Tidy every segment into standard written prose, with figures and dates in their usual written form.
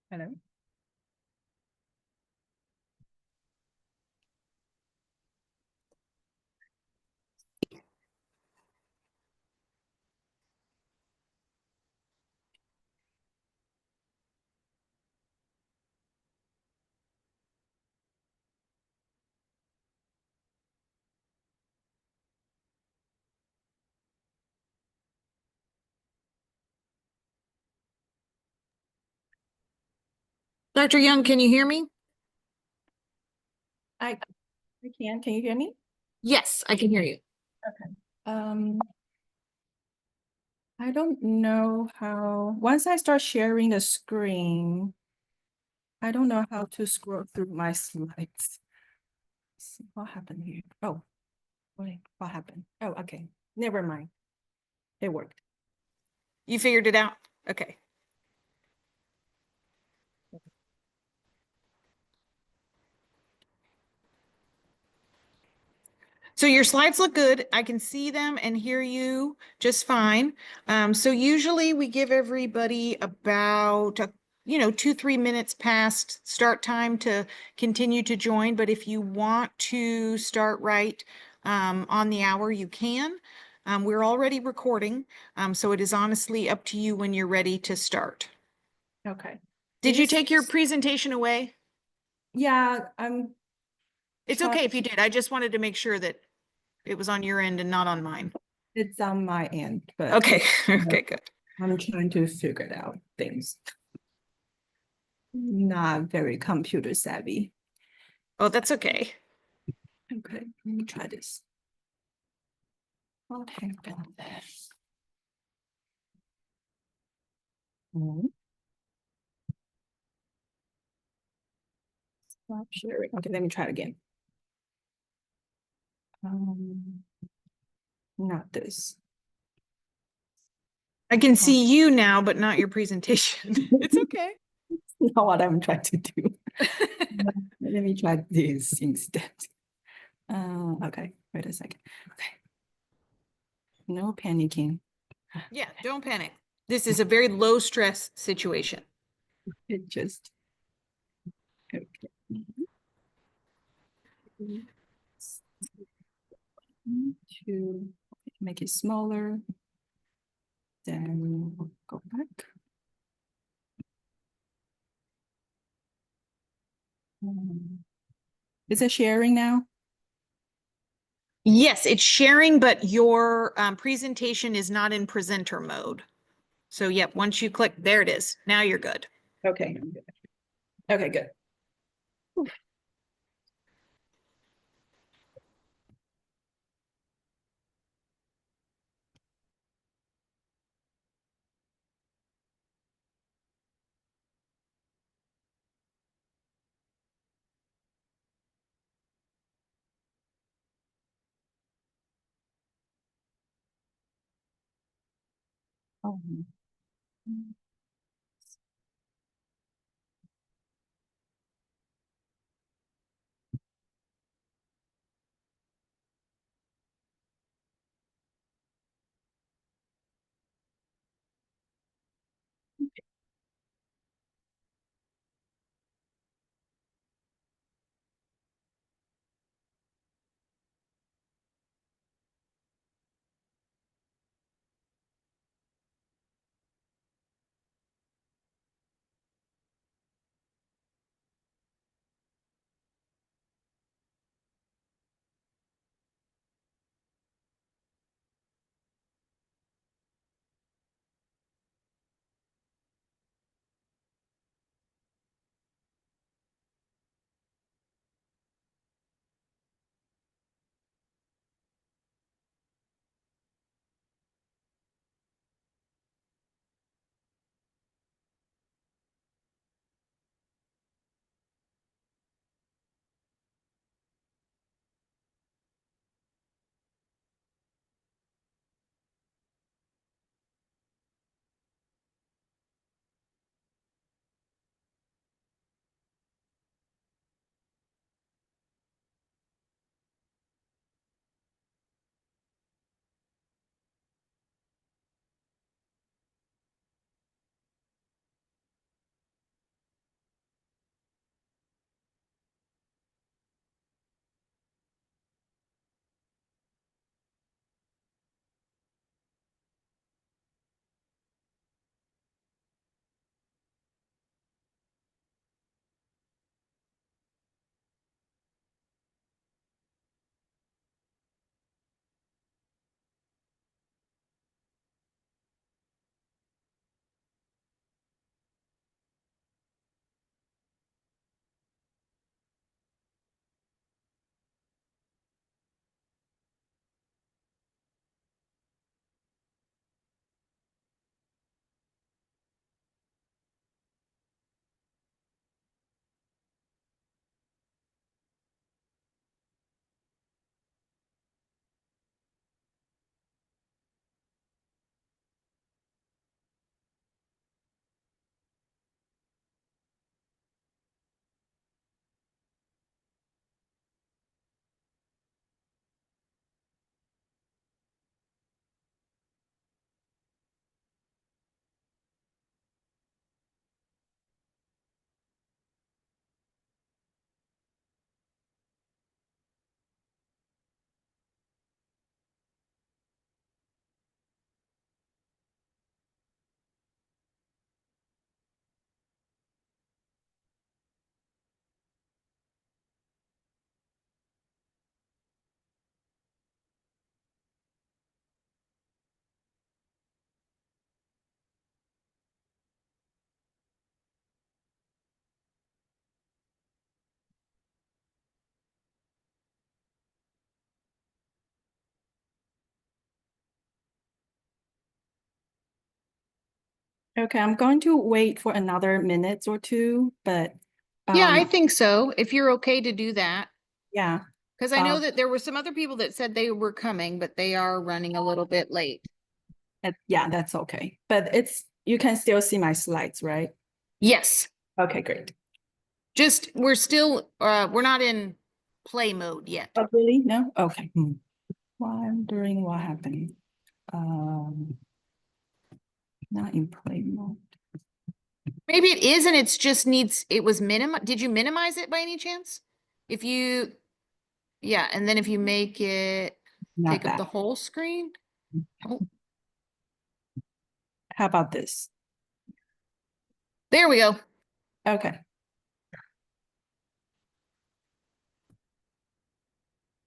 Hello. Dr. Young, can you hear me? I can. Can you hear me? Yes, I can hear you. I don't know how, once I start sharing the screen, I don't know how to scroll through my slides. Let's see what happened here. Oh, wait, what happened? Oh, okay. Never mind. It worked. You figured it out? Okay. So your slides look good. I can see them and hear you just fine. So usually we give everybody about, 2-3 minutes past start time to continue to join. But if you want to start right on the hour, you can. We're already recording, so it is honestly up to you when you're ready to start. Okay. Did you take your presentation away? Yeah, It's okay if you did. I just wanted to make sure that it was on your end and not on mine. it's on my end, but Okay. Okay, good. I'm trying to figure out things. Not very computer savvy. Oh, that's okay. Okay, let me try this. What happened there? Stop sharing. Okay, let me try it again. Not this. I can see you now, but not your presentation. It's okay. Not what I'm trying to do. Let me try this instead. Okay, wait a second. Okay. No panicking. Yeah, don't panic. This is a very low stress situation. It just, okay. To make it smaller. Then we'll go back. Is it sharing now? Yes, it's sharing, but your presentation is not in presenter mode. So yep, once you click, there it is. Now you're good. Okay. Okay, good. Um, Okay, I'm going to wait for another minute or two, but Yeah, I um, think so, if you're okay to do that. yeah, Because I know um, that there were some other people that said they were coming, but they are running a little bit late. yeah, that's okay. But it's you can still see my slides, right? Yes, Okay, great. just we're still we're not in play mode yet. Oh, really? No? Okay. Wondering what happened. Um, Not in play mode. Maybe it is and it's just needs it was did you minimize it by any chance? If you yeah, and then if you make it Not take up that. the whole screen. Oh, How about this? there we go. Okay.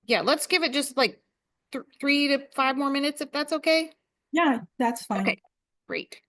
Yeah, let's give it just like 3 to 5 more minutes if that's okay. Yeah, that's fine. Okay, great.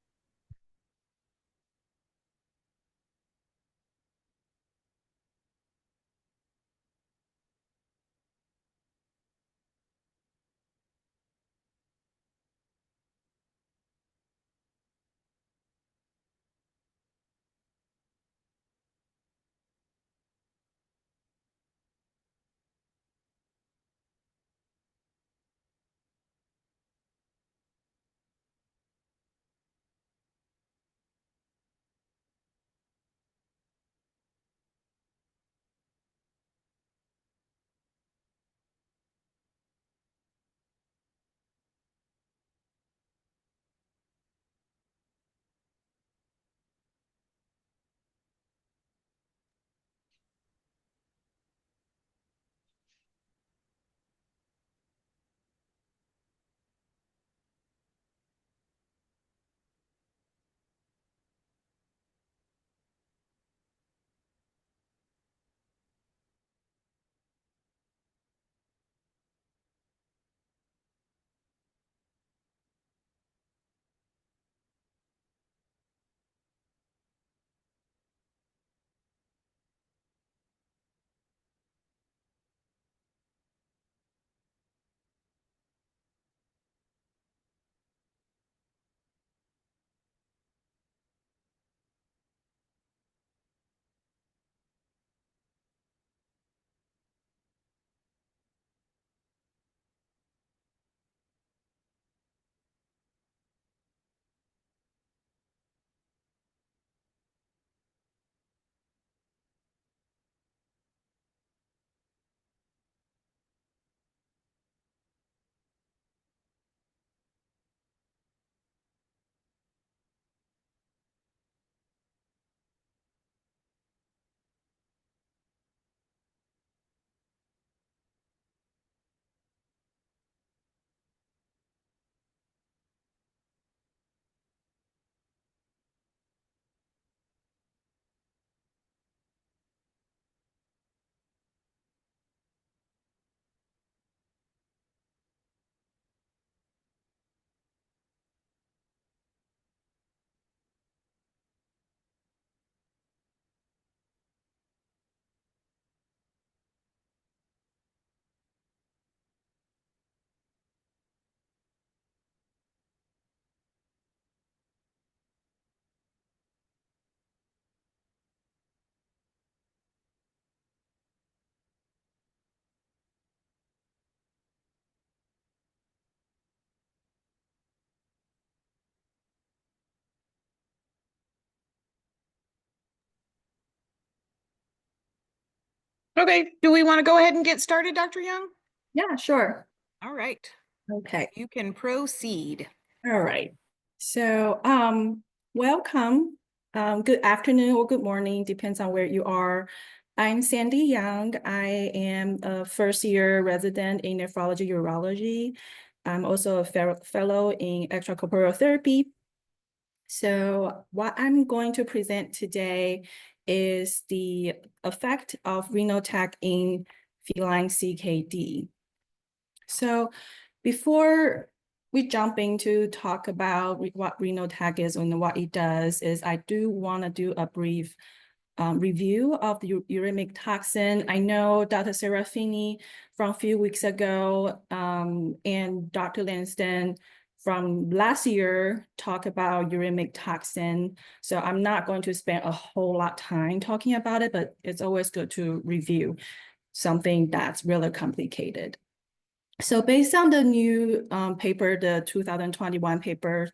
Okay, do we want to go ahead and get started, Dr. Young? Yeah, sure. All right, Okay. you can proceed. All right. So, welcome. Good afternoon or good morning, depends on where you are. I'm Sandy Young. I am a first-year resident in nephrology urology. I'm also a fellow in extracorporeal therapy. So what I'm going to present today is the effect of Renaltec in feline CKD. So before we jump into talk about what Renaltec is and what it does, is I do want to do a brief review of the uremic toxin. I know Dr. Serafini from a few weeks ago and Dr. Lanston from last year talk about uremic toxin. So I'm not going to spend a whole lot of time talking about it, but it's always good to review something that's really complicated. So based on the new paper, the 2021 paper,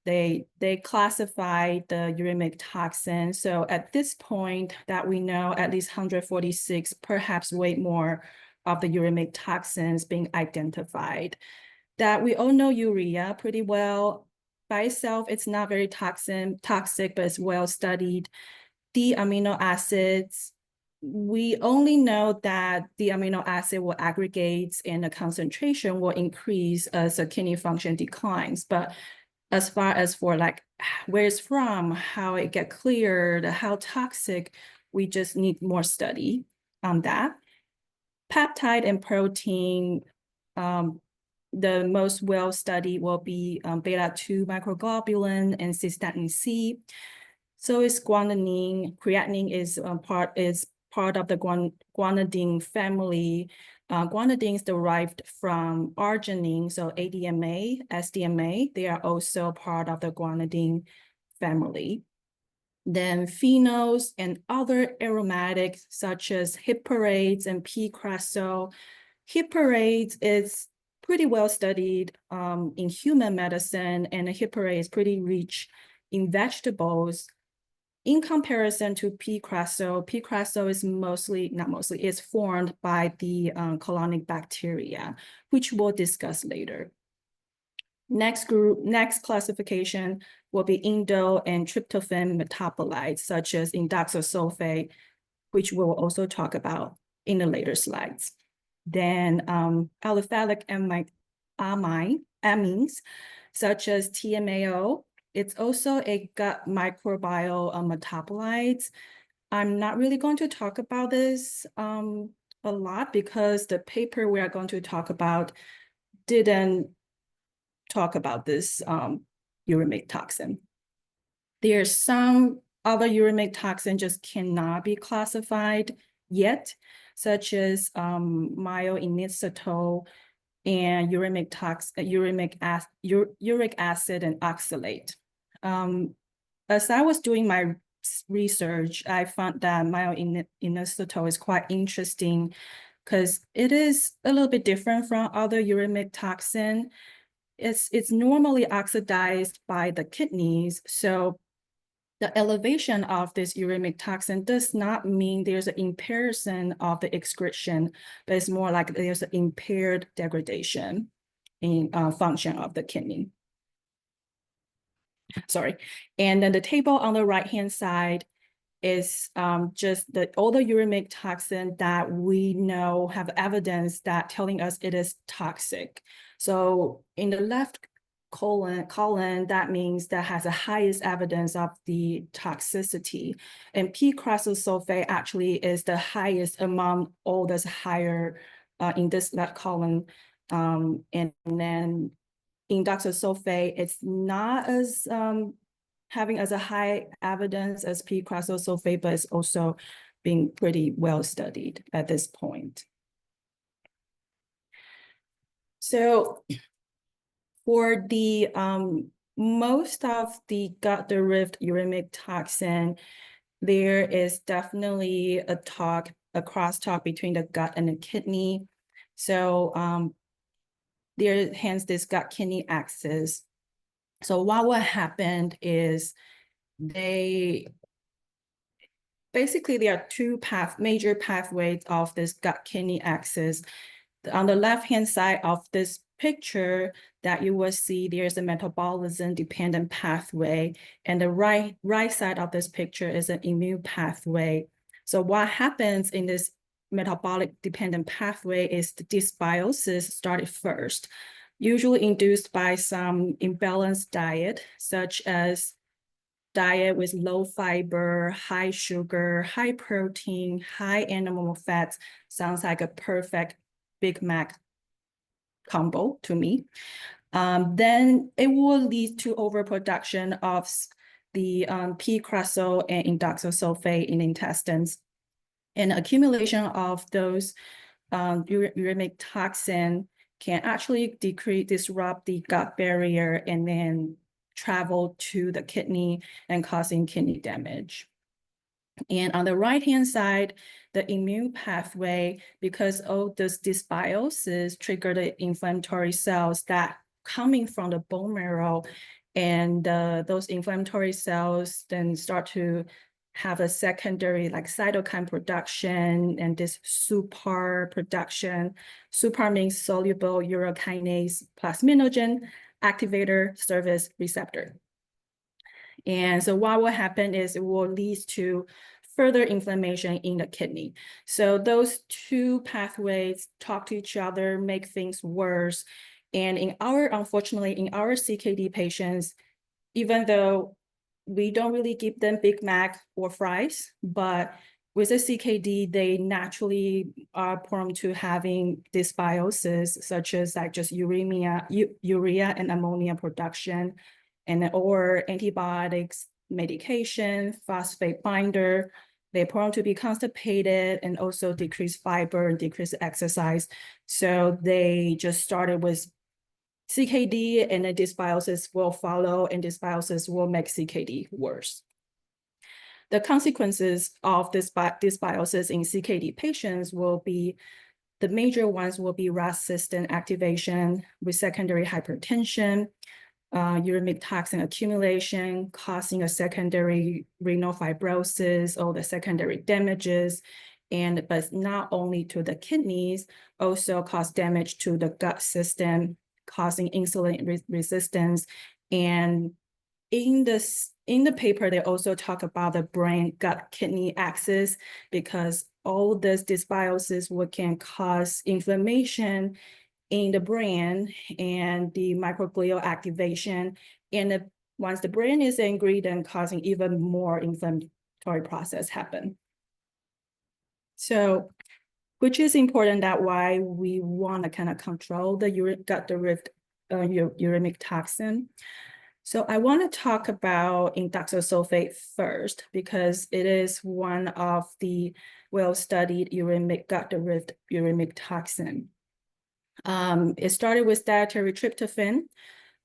they classified the uremic toxin. So at this point that we know at least 146, perhaps way more of the uremic toxins being identified. That we all know urea pretty well. By itself, it's not very toxic, but it's well studied. The amino acids, we only know that the amino acid will aggregate and the concentration will increase as the kidney function declines. But as far as for like where it's from, how it get cleared, how toxic, we just need more study on that. Peptide and protein, the most well studied will be beta-2 microglobulin and cystatin C. So is guanidine. Creatinine is part of the guanidine family. Guanidine is derived from arginine, so ADMA, SDMA. They are also part of the guanidine family. Then phenols and other aromatics such as hippurates and P-cresol. Hippurate is pretty well studied in hippurate medicine, and hippurate is pretty rich in vegetables. In comparison to P-cresol, P-cresol is is formed by the colonic bacteria, which we'll discuss later. Next classification will be indole and tryptophan metabolites, such as indoxasulfate, which we'll also talk about in the later slides. Then aliphatic amines, such as TMAO. It's also a gut microbial metabolite. I'm not really going to talk about this a lot because the paper we are going to talk about didn't talk about this uremic toxin. There's some other uremic toxin just cannot be classified yet, such as myoinositol and uric acid and oxalate. As I was doing my research, I found that myoinositol is quite interesting because it is a little bit different from other uremic toxin. It's normally oxidized by the kidneys, so the elevation of this uremic toxin does not mean there's an impairment of the excretion, but it's more like there's an impaired degradation in function of the kidney. Sorry. And then the table on the right-hand side is just all the uremic toxin that we know have evidence that telling us it is toxic. So in the left column, that means that has the highest evidence of the toxicity. And P-cresol sulfate actually is the highest among all that's higher in this left column. And then indoxasulfate, it's not as having as a high evidence as P-cresol sulfate, but it's also being pretty well studied at this point. So for the most of the gut-derived uremic toxin, there is definitely a crosstalk between the gut and the kidney. So there, hence this gut-kidney axis. So what happened is basically there are two major pathways of this gut-kidney axis. On the left-hand side of this picture that you will see there's a metabolism dependent pathway, and the right side of this picture is an immune pathway. So what happens in this metabolic dependent pathway is the dysbiosis started first, usually induced by some imbalanced diet, such as diet with low fiber, high sugar, high protein, high animal fats. Sounds like a perfect Big Mac combo to me. Then it will lead to overproduction of the P-cresol and inductosulfate in the intestines, and accumulation of those uremic toxin can actually disrupt the gut barrier and then travel to the kidney and causing kidney damage. And on the right-hand side, the immune pathway, because all this dysbiosis trigger the inflammatory cells that coming from the bone marrow, and those inflammatory cells then start to have a secondary like cytokine production and this SUPAR production. SUPAR means soluble urokinase plasminogen activator surface receptor. And so what will happen is it will lead to further inflammation in the kidney. So those two pathways talk to each other, make things worse. And unfortunately, in our CKD patients, even though we don't really give them Big Mac or fries, but with a CKD, they naturally are prone to having dysbiosis, such as like just urea and ammonia production, or antibiotics, medication, phosphate binder. They're prone to be constipated and also decrease fiber and decrease exercise. So they just started with CKD, and then dysbiosis will follow, and dysbiosis will make CKD worse. The consequences of this dysbiosis in CKD patients will be, the major ones will be RAS system activation with secondary hypertension, uremic toxin accumulation, causing a secondary renal fibrosis, all the secondary damages, but not only to the kidneys, also cause damage to the gut system, causing insulin resistance. And in the paper, they also talk about the brain gut kidney axis, because all this dysbiosis can cause inflammation in the brain and the microglial activation. And once the brain is angry, then causing even more inflammatory process happen. So, which is important, that why we want to kind of control the gut-derived uremic toxin. So I want to talk about inductosulfate first, because it is one of the well-studied gut-derived uremic toxin. It started with dietary tryptophan.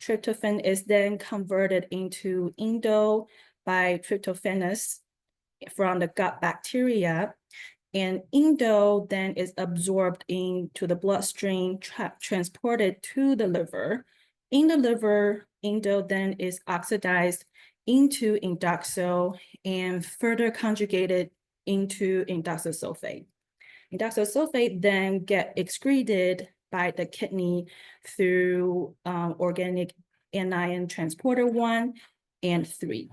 Tryptophan is then converted into indo by tryptophanus from the gut bacteria. And indo then is absorbed into the bloodstream, transported to the liver. In the liver, indo then is oxidized into inducto and further conjugated into inductosulfate. Inductosulfate then get excreted by the kidney through organic anion transporter 1 and 3.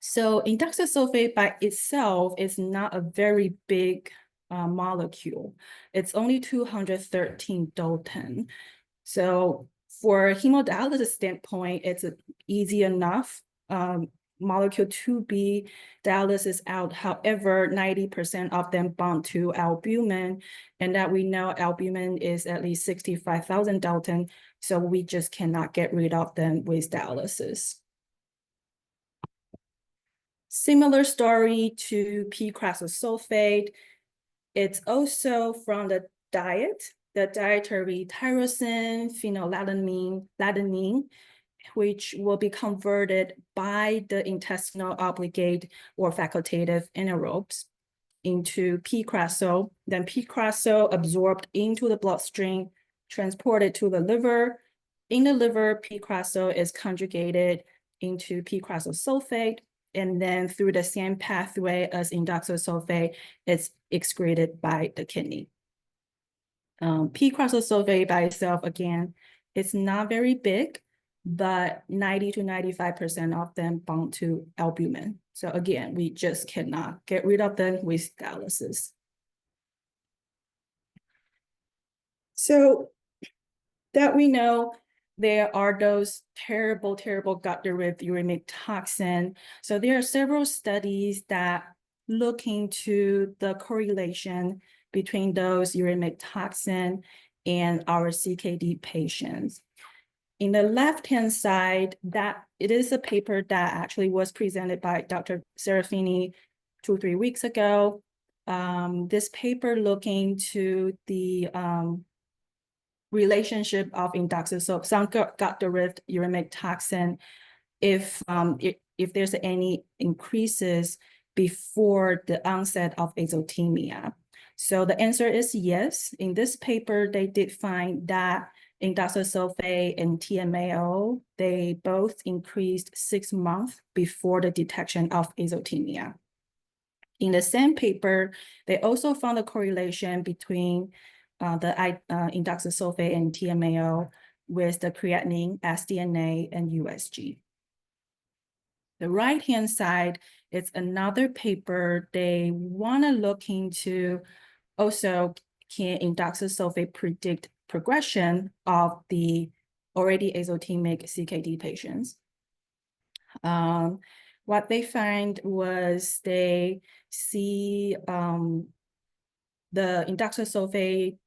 So inductosulfate by itself is not a very big molecule. It's only 213 Dalton. So for hemodialysis standpoint, it's easy enough molecule to be dialysis out. However, 90% of them bound to albumin, and that we know albumin is at least 65,000 Dalton, so we just cannot get rid of them with dialysis. Similar story to P-cresol sulfate. It's also from the diet, the dietary tyrosine, phenylalanine, which will be converted by the intestinal obligate or facultative anaerobes into P-cresol. Then P-cresol absorbed into the bloodstream, transported to the liver. In the liver, P-cresol is conjugated into P-cresol sulfate and then through the same pathway as indoxasulfate, it's excreted by the kidney. P-cresylsulfate by itself, again, it's not very big, but 90 to 95% of them bound to albumin. So again, we just cannot get rid of them with dialysis. So that we know, there are those terrible, terrible gut-derived uremic toxin. So there are several studies that look into the correlation between those uremic toxin and our CKD patients. In the left-hand side, that it is a paper that actually was presented by Dr. Serafini 2-3 weeks ago. This paper looking to the relationship of indoxasulfate, some gut-derived uremic toxin, if there's any increases before the onset of azotemia. So the answer is yes. In this paper, they did find that indoxasulfate and TMAO, they both increased 6 months before the detection of azotemia. In the same paper, they also found a correlation between the indoxasulfate and TMAO with the creatinine, sDNA, and USG. The right-hand side, it's another paper. They want to look into also, can indoxasulfate predict progression of the already azotemic CKD patients? What they find was they see the indoxasulfate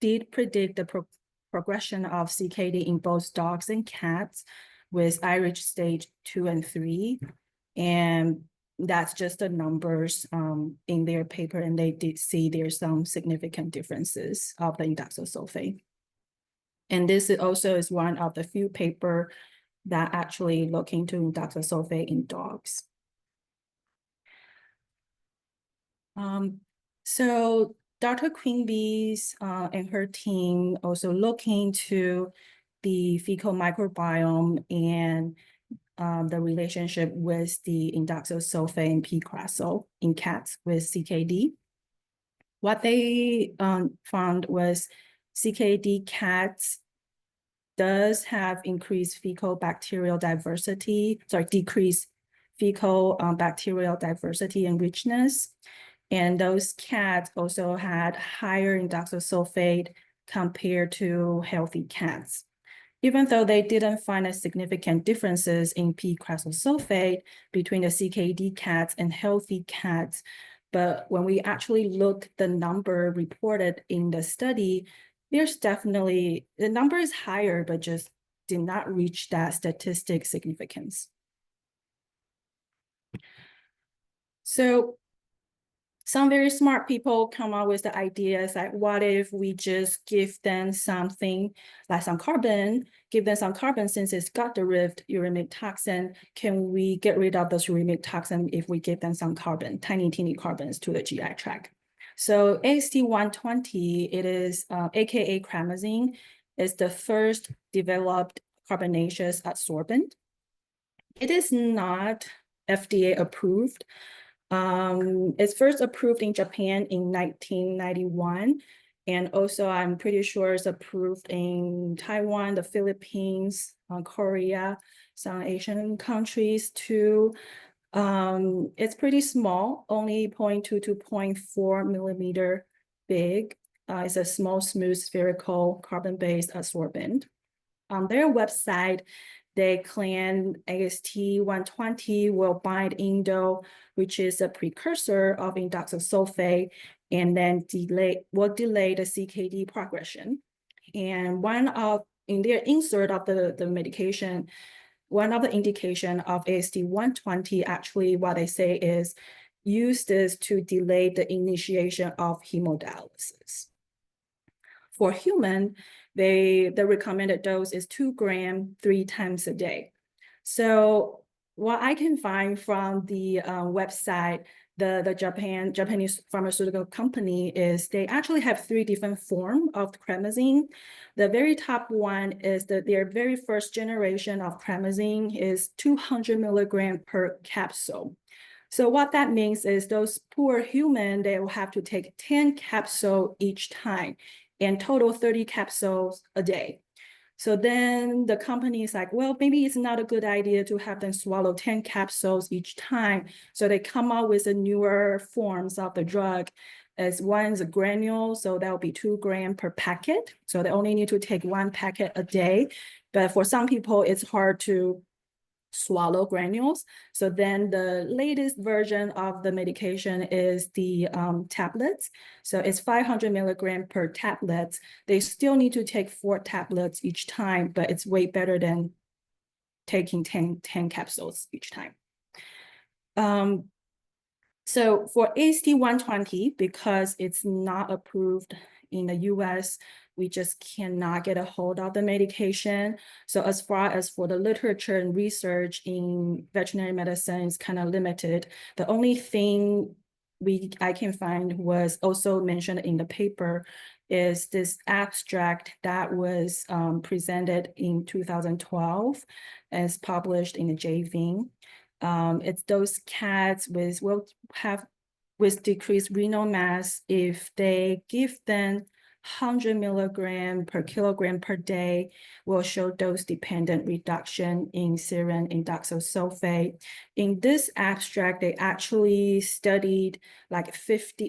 did predict the progression of CKD in both dogs and cats with IRICH stage 2 and 3. And that's just the numbers in their paper, and they did see there's some significant differences of the indoxasulfate. And this also is one of the few paper that actually look into indoxasulfate in dogs. So Dr. Quimby's and her team also look into the fecal microbiome and the relationship with the indoxasulfate and P-cresol in cats with CKD. What they found was CKD cats does have increased fecal bacterial diversity, decreased fecal bacterial diversity and richness. And those cats also had higher indoxasulfate compared to healthy cats. Even though they didn't find a significant differences in P-cresylsulfate between the CKD cats and healthy cats, but when we actually look the number reported in the study, there's definitely, the number is higher, but just did not reach that statistic significance. So some very smart people come up with the ideas like, what if we just give them something like some carbon, give them some carbon since it's gut-derived uremic toxin, can we get rid of those uremic toxin if we give them some carbon, tiny, teeny carbons to the GI tract? So AST120, it is AKA cramazine, is the first developed carbonaceous adsorbent. It is not FDA approved. It's first approved in Japan in 1991. And also I'm pretty sure it's approved in Taiwan, the Philippines, Korea, some Asian countries too. It's pretty small, only 0.2 to 0.4 millimeter big. It's a small, smooth, spherical carbon-based adsorbent. On their website, they claim AST120 will bind indo, which is a precursor of indoxasulfate, and then will delay the CKD progression. And in their insert of the medication, one of the indication of AST120, actually what they say is use this to delay the initiation of hemodialysis. For human, the recommended dose is 2 grams 3 times a day. So what I can find from the website, the Japanese pharmaceutical company is they actually have 3 different forms of chromazine. The very top one is their very first generation of chromazine is 200 milligram per capsule. So what that means is those poor humans, they will have to take 10 capsules each time and total 30 capsules a day. So then the company is like, well, maybe it's not a good idea to have them swallow 10 capsules each time. So they come out with the newer forms of the drug. As one is a granule, so that will be 2 grams per packet. So they only need to take 1 packet a day. But for some people, it's hard to swallow granules. So then the latest version of the medication is the tablets. So it's 500 milligram per tablet. They still need to take 4 tablets each time, but it's way better than taking 10 capsules each time. So for ACT-120, because it's not approved in the US, we just cannot get a hold of the medication. So as far as for the literature and research in veterinary medicine is kind of limited. The only thing I can find was also mentioned in the paper is this abstract that was presented in 2012 as published in the JVN. It's those cats with decreased renal mass if they give them 100 milligram per kilogram per day will show dose-dependent reduction in serum induced sulfate. In this abstract, they actually studied like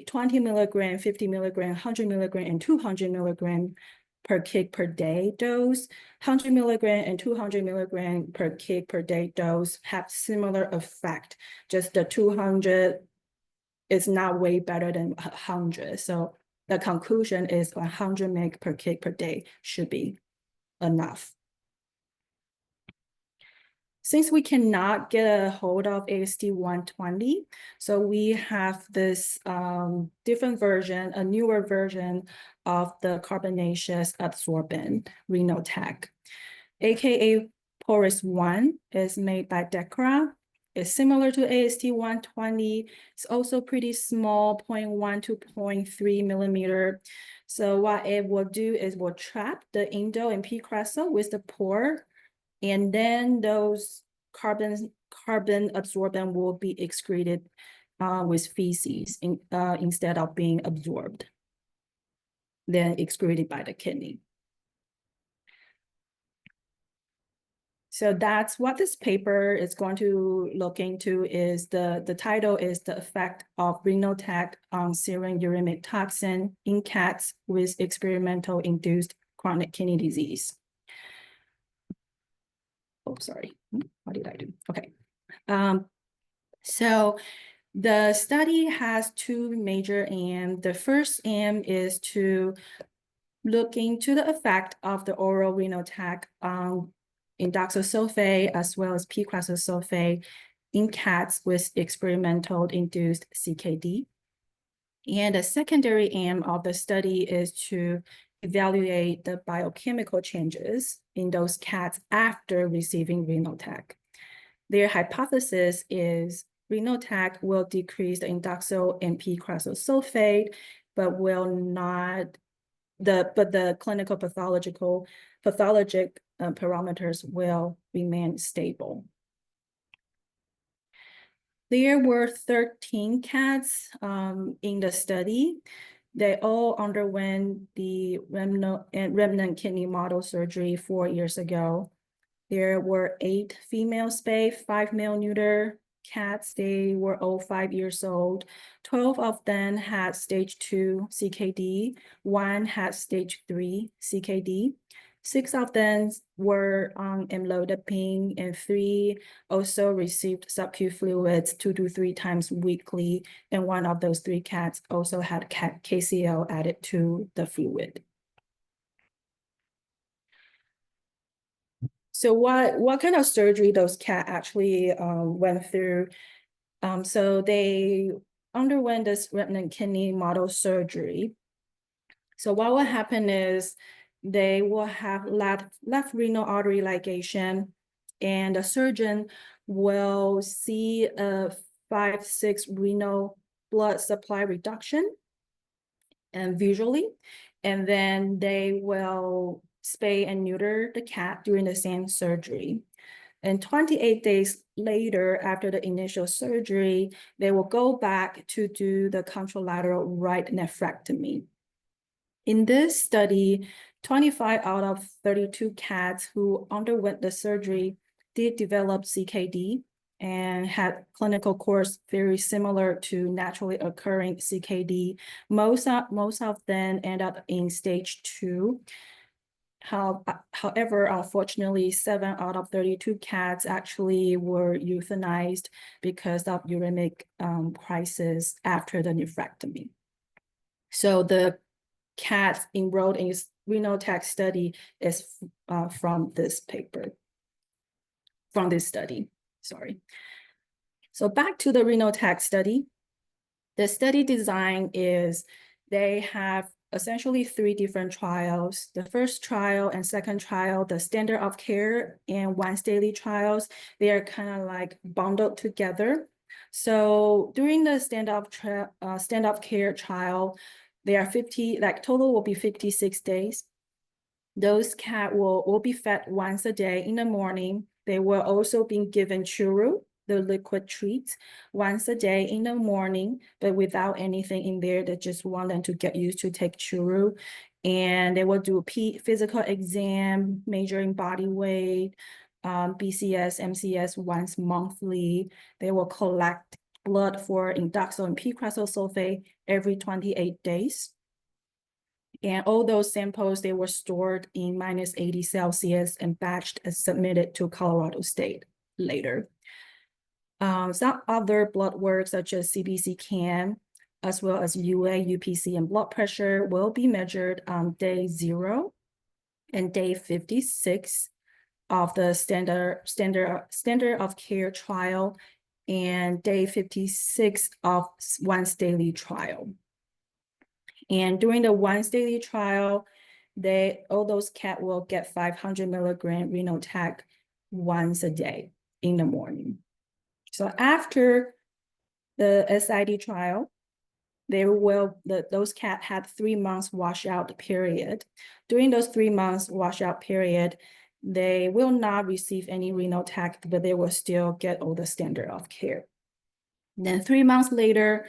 20 milligram, 50 milligram, 100 milligram, and 200 milligram per kg per day dose. 100 milligram and 200 milligram per kg per day dose have similar effect. Just the 200 is not way better than 100. So the conclusion is 100 mg per kg per day should be enough. Since we cannot get a hold of ACT-120, so we have this different version, a newer version of the carbonaceous absorbent Renaltec, aka Porous 1, is made by DACVECC. It's similar to ACT-120. It's also pretty small, 0.1 to 0.3 millimeter. So what it will do is will trap the endo and P crescent with the pore, and then those carbon absorbent will be excreted with feces instead of being absorbed, then excreted by the kidney. So that's what this paper is going to look into. Is the title is the effect of Renaltec on serum uremic toxin in cats with experimental induced chronic kidney disease. Oh, sorry, what did I do? Okay. So the study has 2 major aims. The first aim is to look into the effect of the oral Renaltec on induced sulfate as well as P-crescent sulfate in cats with experimental induced CKD. And the secondary aim of the study is to evaluate the biochemical changes in those cats after receiving Renaltec. Their hypothesis is Renaltec will decrease the inductyl and P-crescent sulfate, but will not the clinical pathologic parameters will remain stable. There were 13 cats in the study. They all underwent the remnant kidney model surgery 4 years ago. There were 8 female spay, 5 male neuter cats. They were all 5 years old. 12 of them had stage 2 CKD. 1 had stage 3 CKD. 6 of them were on amlodipine, and 3 also received sub-Q fluids 2 to 3 times weekly. And 1 of those 3 cats also had KCl added to the fluid. So what kind of surgery those cats actually went through? So they underwent this remnant kidney model surgery. So what will happen is they will have left renal artery ligation, and the surgeon will see a 5-6 renal blood supply reduction and visually, and then they will spay and neuter the cat during the same surgery. And 28 days later, after the initial surgery, they will go back to do the contralateral right nephrectomy. In this study, 25 out of 32 cats who underwent the surgery did develop CKD and had clinical course very similar to naturally occurring CKD. Most of them end up in stage 2. However, unfortunately, 7 out of 32 cats actually were euthanized because of uremic crisis after the nephrectomy. So the cats enrolled in Renaltec study is from this study, sorry. So back to the Renaltec study. The study design is they have essentially 3 different trials. The first trial and second trial, the standard of care and once daily trials, they are kind of like bundled together. So during the standard of care trial, there are 50, like total will be 56 days. Those cats will be fed once a day in the morning. They will also be given churro, the liquid treats, once a day in the morning, but without anything in there. They just want them to get used to take churro. And they will do a physical exam, measuring body weight, BCS, MCS once monthly. They will collect blood for Induced and p-cresol sulfate every 28 days. And all those samples, they were stored in -80 Celsius and batched and submitted to Colorado State later. Some other blood work such as CBC CAM, as well as UA, UPC, and blood pressure will be measured on day 0 and day 56 of the standard of care trial and day 56 of once daily trial. And during the once daily trial, all those cats will get 500 milligram Renaltec once a day in the morning. So after the SID trial, those cats had 3 months washout period. During those 3 months washout period, they will not receive any Renaltec, but they will still get all the standard of care. Then 3 months later,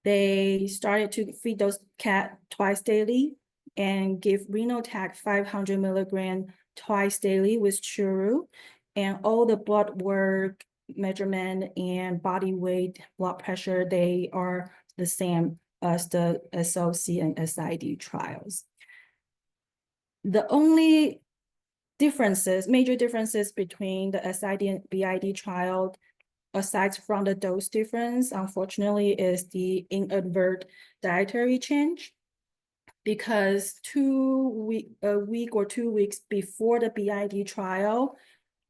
they started to feed those cats twice daily and give Renaltec 500 milligram twice daily with churro, and all the blood work, measurement, and body weight, blood pressure, they are the same as the SOC and SID trials. The only major differences between the SID and BID trial, aside from the dose difference, unfortunately, is the inadvertent dietary change. Because a week or 2 weeks before the BID trial,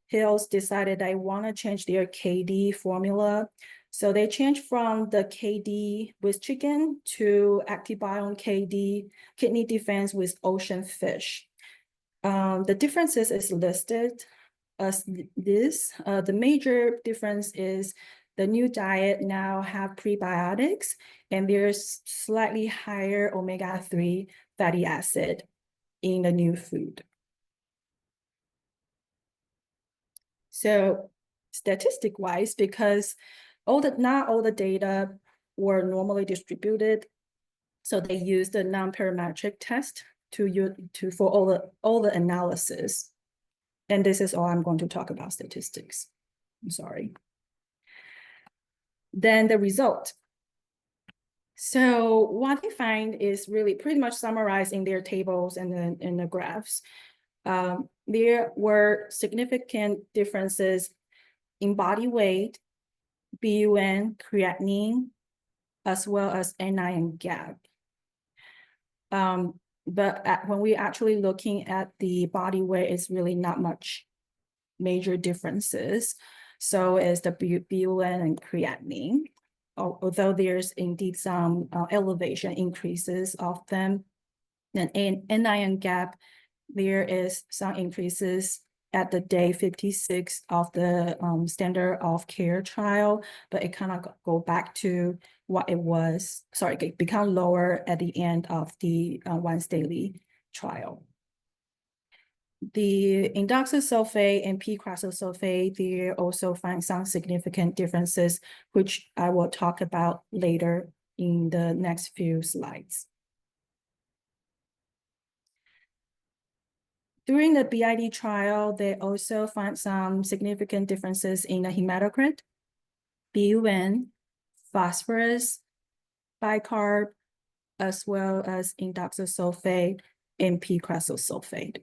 Hills decided they want to change their KD formula. So they changed from the KD with chicken to Actibiome KD, kidney defense with ocean fish. The differences is listed as this. The major difference is the new diet now have prebiotics, and there's slightly higher omega-3 fatty acid in the new food. So statistic-wise, because not all the data were normally distributed, so they used the non-parametric test for all the analysis. And this is all I'm going to talk about statistics. I'm sorry. Then the result. So what they find is really pretty much summarized in their tables and in the graphs. There were significant differences in body weight, BUN, creatinine, as well as NIN-GAP. But when we're actually looking at the body weight, it's really not much major differences. So is the BUN and creatinine, although there's indeed some elevation increases of them. And NIN-GAP, there is some increases at the day 56 of the standard of care trial, but it kind of go back to what it was. Sorry, it become lower at the end of the once daily trial. The indoxasulfate and p-crazosulfate, they also find some significant differences, which I will talk about later in the next few slides. During the BID trial, they also found some significant differences in the hematocrit, BUN, phosphorus, bicarb, as well as indoxasulfate and p-crazosulfate.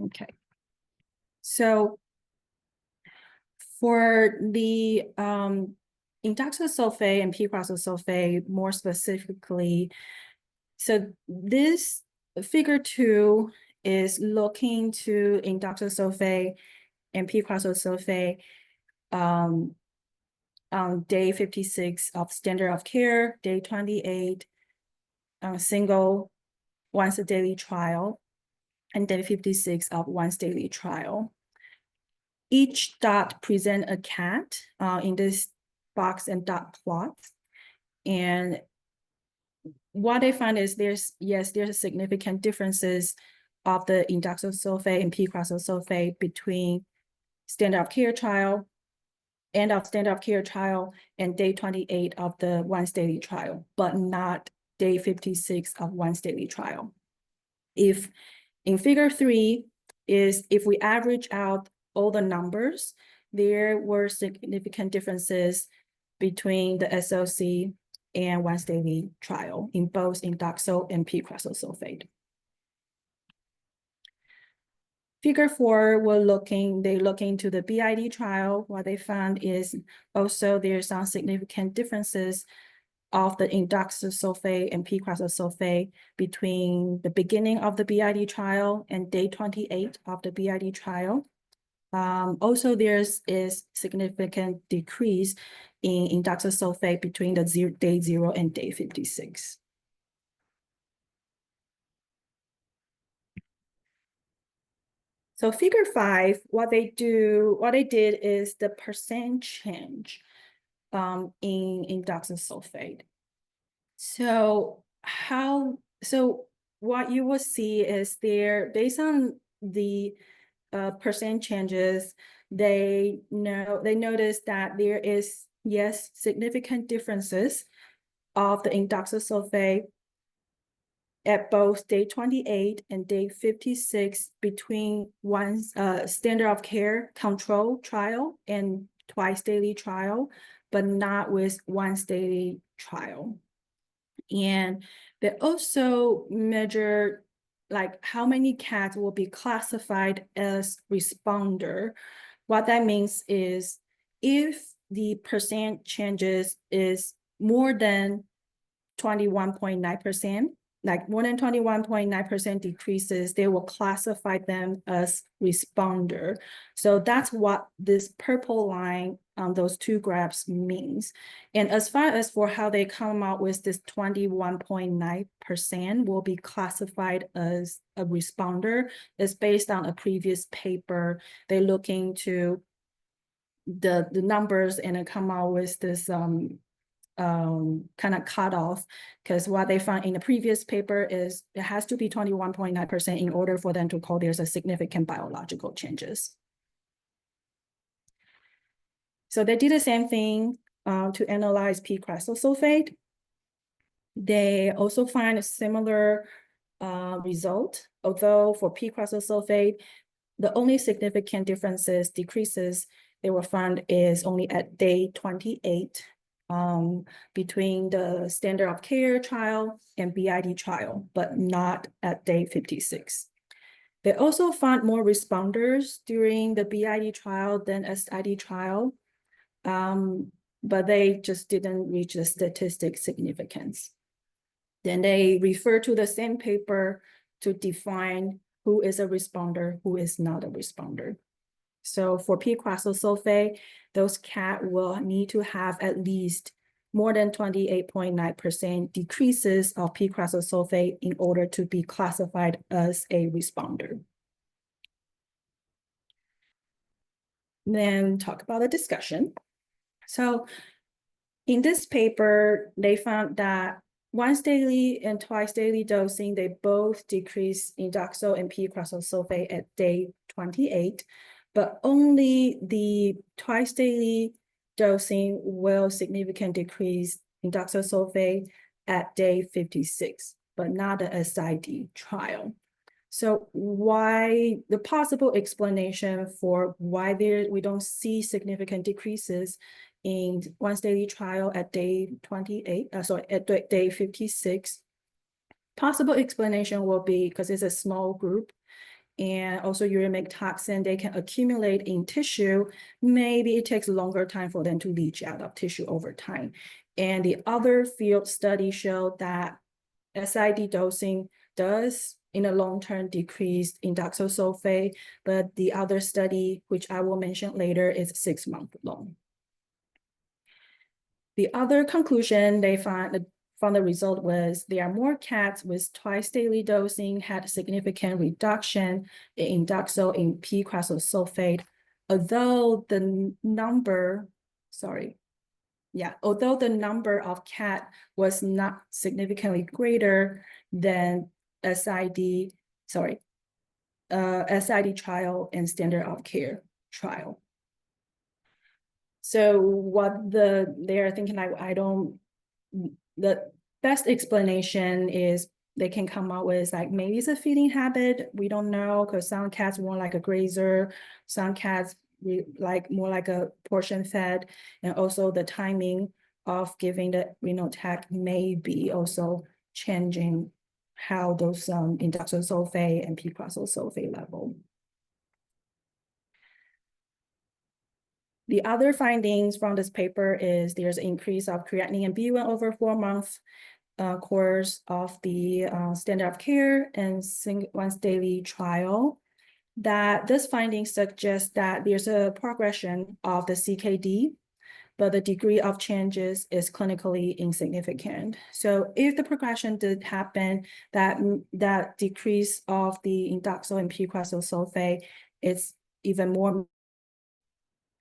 Okay. So for the indoxasulfate and p-crazosulfate, more specifically, so this figure 2 is looking to indoxasulfate and p-crazosulfate on day 56 of standard of care, day 28 on single once a daily trial, and day 56 of once daily trial. Each dot present a cat in this box and dot plot. And what they find is there's significant differences of the indoxasulfate and p-crazosulfate between standard of care trial, end of standard of care trial, and day 28 of the once daily trial, but not day 56 of once daily trial. If in figure 3 is if we average out all the numbers, there were significant differences between the SOC and once daily trial in both indoxo and p-crazosulfate. Figure 4, they look into the BID trial. What they found is also there's some significant differences of the indoxasulfate and p-crazosulfate between the beginning of the BID trial and day 28 of the BID trial. Also, there's is significant decrease in indoxasulfate between the day 0 and day 56. So figure 5, what they did is the percent change in indoxasulfate. So what you will see is there, based on the percent changes, they notice that there is, yes, significant differences of the indoxasulfate at both day 28 and day 56 between one standard of care control trial and twice daily trial, but not with once daily trial. And they also measure like how many cats will be classified as responder. What that means is if the percent changes is more than 21.9%, like more than 21.9% decreases, they will classify them as responder. So that's what this purple line on those two graphs means. And as far as for how they come out with this 21.9% will be classified as a responder is based on a previous paper. They look into the numbers and it come out with this kind of cut off, because what they found in the previous paper is it has to be 21.9% in order for them to call there's a significant biological changes. So they did the same thing to analyze p-crazosulfate. They also find a similar result, although for p-crazosulfate, the only significant decreases they were found is only at day 28. Between the standard of care trial and BID trial, but not at day 56. They also found more responders during the BID trial than SID trial, but they just didn't reach the statistic significance. Then they refer to the same paper to define who is a responder, who is not a responder. So for p-crazosulfate, those cats will need to have at least more than 28.9% decreases of p-cresol sulfate in order to be classified as a responder. Then talk about the discussion. So in this paper, they found that once daily and twice daily dosing, they both decrease indoxil and p-cresol sulfate at day 28, but only the twice daily dosing will significantly decrease indoxil sulfate at day 56, but not the SID trial. So why the possible explanation for why we don't see significant decreases in once daily trial at day 28, at day 56. Possible explanation will be because it's a small group, and also uremic toxin, they can accumulate in tissue. Maybe it takes a longer time for them to leach out of tissue over time. And the other field study showed that SID dosing does in the long term decrease indoxil sulfate, but the other study, which I will mention later, is 6 months long. The other conclusion they found from the result was there are more cats with twice daily dosing had a significant reduction in indoxil in p-cresol sulfate, although the number of cat was not significantly greater than SID trial and standard of care trial. So what they're thinking, the best explanation is they can come up with like, maybe it's a feeding habit. We don't know, because some cats want like a grazer, some cats like more like a portion fed, and also the timing of giving the Renaltec may be also changing how those indoxil sulfate and p-cresol sulfate level. The other findings from this paper is there's an increase of creatinine and B1 over 4-month course of the standard of care and once daily trial. That this finding suggests that there's a progression of the CKD, but the degree of changes is clinically insignificant. So if the progression did happen, that decrease of the indoxil and p-cresol sulfate is even more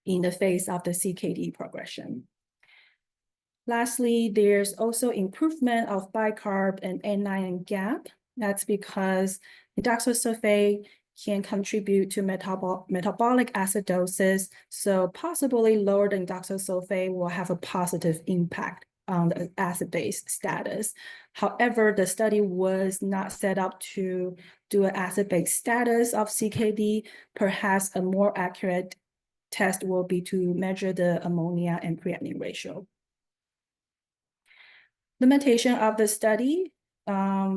in the face of the CKD progression. Lastly, there's also improvement of bicarb and N9 and GAP. That's because indoxil sulfate can contribute to metabolic acidosis, so possibly lower the indoxil sulfate will have a positive impact on the acid-base status. However, the study was not set up to do an acid-base status of CKD. Perhaps a more accurate test will be to measure the ammonia and creatinine ratio. Limitation of the study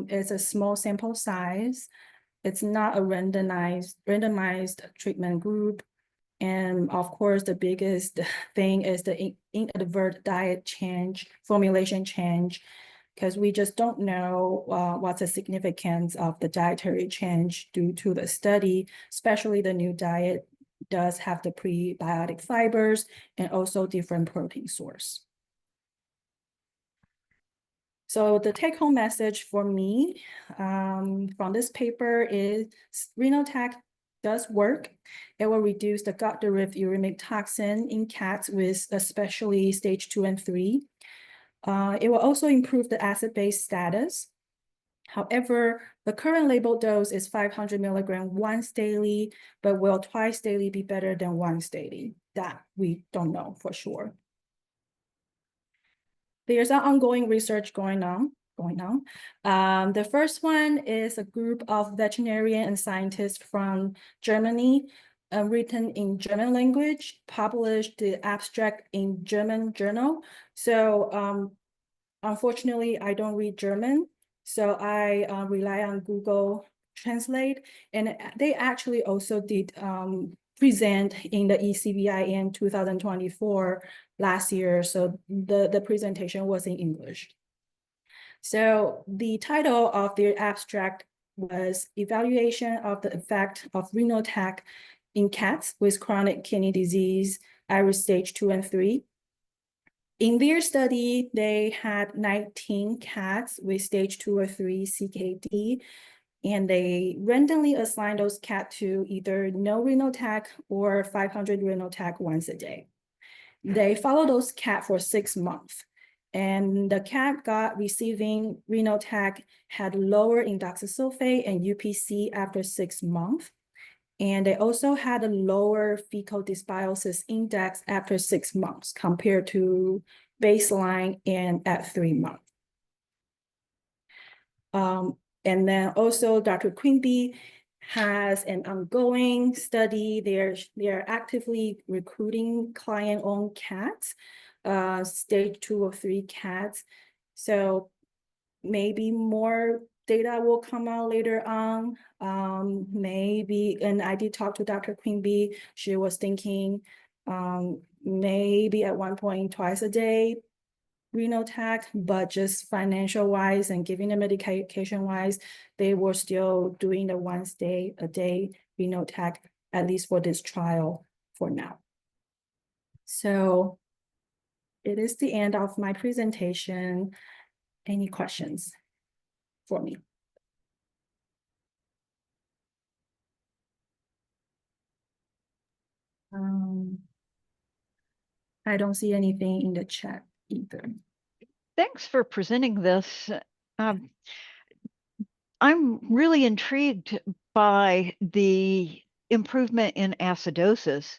is a small sample size. It's not a randomized treatment group. And of course, the biggest thing is the inadvertent diet change, formulation change, because we just don't know what's the significance of the dietary change due to the study, especially the new diet does have the prebiotic fibers and also different protein source. So the take-home message for me from this paper is Renaltec does work. It will reduce the gut-derived uremic toxin in cats with especially stage 2 and 3. It will also improve the acid-base status. However, the current labeled dose is 500 milligrams once daily, but will twice daily be better than once daily? That we don't know for sure. There's an ongoing research going on. The first one is a group of veterinarian and scientists from Germany, written in German language, published the abstract in German journal. So unfortunately, I don't read German, so I rely on Google Translate, and they actually also did present in the ACVNU 2024 last year, so the presentation was in English. So the title of the abstract was Evaluation of the Effect of Renaltec in Cats with Chronic Kidney Disease, iris stage 2 and 3. In their study, they had 19 cats with stage 2 or 3 CKD, and they randomly assigned those cats to either no Renaltec or 500 Renaltec once a day. They followed those cats for 6 months, and the cat receiving Renaltec had lower indoxasulfate and UPC after 6 months. And they also had a lower fecal dysbiosis index after 6 months compared to baseline and at 3 months. And then also Dr. Quimby has an ongoing study. They're actively recruiting client-owned cats, stage 2 or 3 cats. So maybe more data will come out later on. Maybe, and I did talk to Dr. Quimby. She was thinking maybe at one point twice a day Renaltec, but just financial wise and giving the medication wise, they were still doing the once a day Renaltec, at least for this trial for now. So it is the end of my presentation. Any questions for me? I don't see anything in the chat either. Thanks for presenting this. I'm really intrigued by the improvement in acidosis,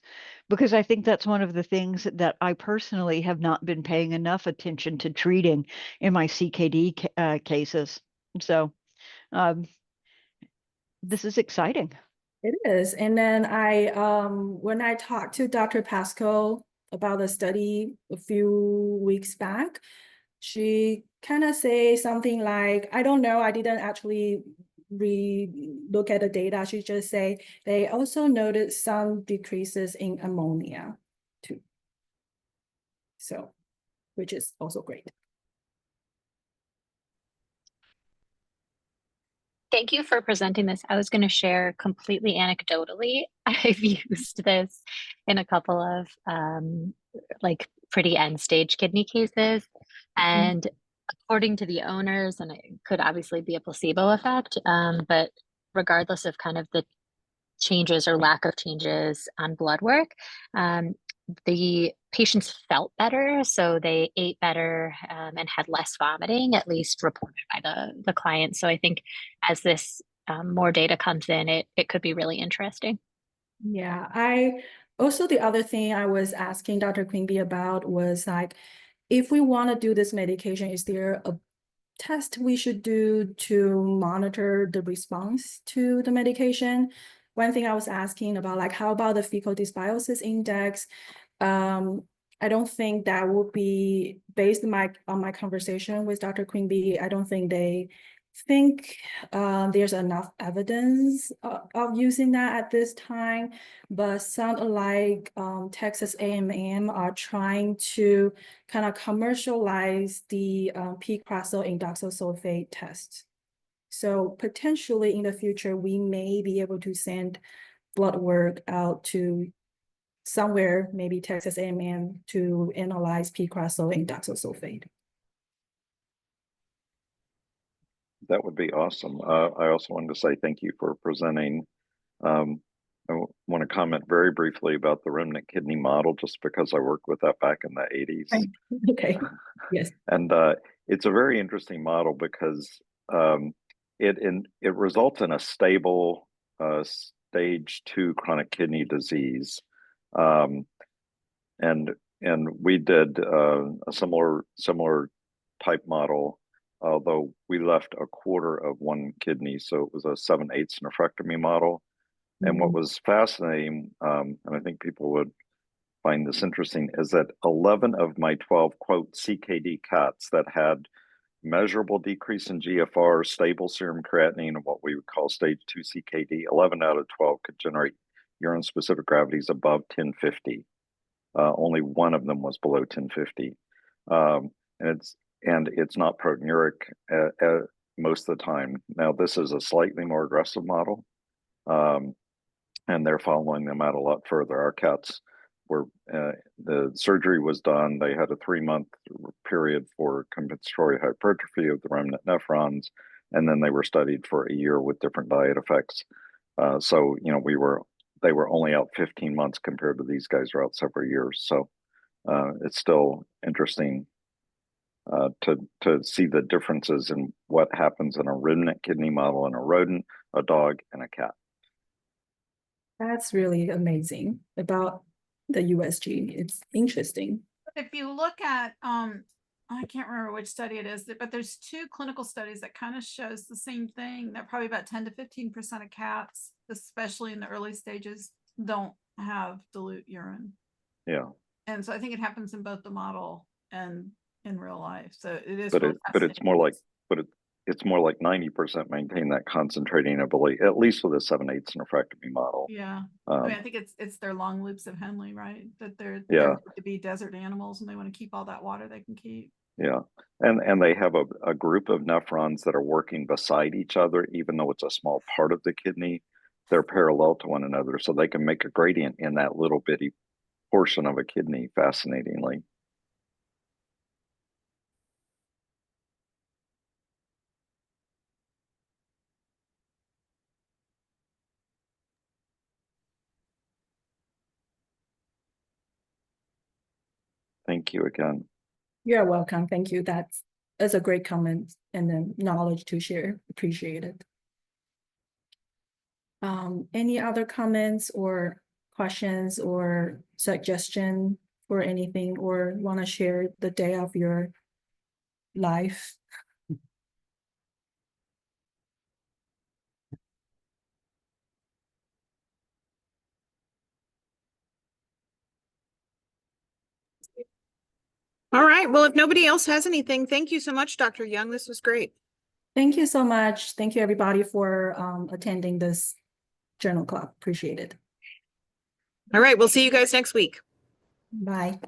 because I think that's one of the things that I personally have not been paying enough attention to treating in my CKD cases. So this is exciting. It is. And then when I talked to Dr. Paschall about the study a few weeks back, she kind of say something like, I don't know, I didn't actually look at the data. She just say they also noted some decreases in ammonia too. So, which is also great. Thank you for presenting this. I was going to share completely anecdotally. I've used this in a couple of like pretty end stage kidney cases. And according to the owners, and it could obviously be a placebo effect, but regardless of kind of the changes or lack of changes on blood work, the patients felt better, so they ate better and had less vomiting, at least reported by the client. So I think as this more data comes in, it could be really interesting. Yeah, the other thing I was asking Dr. Quimby about was like, if we want to do this medication, is there a test we should do to monitor the response to the medication? One thing I was asking about, like, how about the fecal dysbiosis index? I don't think that would be based on my conversation with Dr. Quimby. I don't think they think there's enough evidence of using that at this time, but sound like Texas A&M are trying to kind of commercialize the P-cresol indoxasulfate test. So potentially in the future, we may be able to send blood work out to somewhere, maybe Texas A&M, to analyze P-cresol indoxasulfate. That would be awesome. I also wanted to say thank you for presenting. I want to comment very briefly about the remnant kidney model, just because I worked with that back in the 80s. Right. Okay. Yes. And it's a very interesting model because it results in a stable stage 2 chronic kidney disease. And we did a similar type model, although we left a quarter of one kidney, so it was a 7/8 nephrectomy model. And what was fascinating, and I think people would find this interesting, is that 11 of my 12, quote, CKD cats that had measurable decrease in GFR, stable serum creatinine, and what we would call stage 2 CKD, 11 out of 12 could generate urine-specific gravities above 1050. Only one of them was below 1050. And it's not proteinuric most of the time. Now, this is a slightly more aggressive model, and they're following them out a lot further. Our cats were the surgery was done. They had a 3-month period for compensatory hypertrophy of the remnant nephrons, and then they were studied for a year with different diet effects. So you know, they were only out 15 months compared to these guys are out several years. So it's still interesting to see the differences in what happens in a ruminant kidney model in a rodent, a dog, and a cat. That's really amazing about the USG. It's interesting. If you look at, I can't remember which study it is, but there's 2 clinical studies that kind of shows the same thing. That probably about 10 to 15% of cats, especially in the early stages, don't have dilute urine. Yeah. And so I think it happens in both the model and in real life. So it is. But real it's more like, fascinating. it's more like 90% maintain that concentrating ability, at least with a 7/8 nephrectomy model. Yeah. I mean, I think it's their long loops of Henle, right? That they're Yeah. to be desert animals and they want to keep all that water they can keep. Yeah. And they have a group of nephrons that are working beside each other, even though it's a small part of the kidney, they're parallel to one another. So they can make a gradient in that little bitty portion of a kidney, fascinatingly. Thank you again. You're welcome. Thank you. That's a great comment and then knowledge to share. Appreciate it. Any other comments or questions or suggestion for anything, or want to share the day of your life? All right. Well, if nobody else has anything, thank you so much, Dr. Young. This was great. Thank you so much. Thank you everybody for attending this journal club. Appreciate it. All right. We'll see you guys next week. Bye.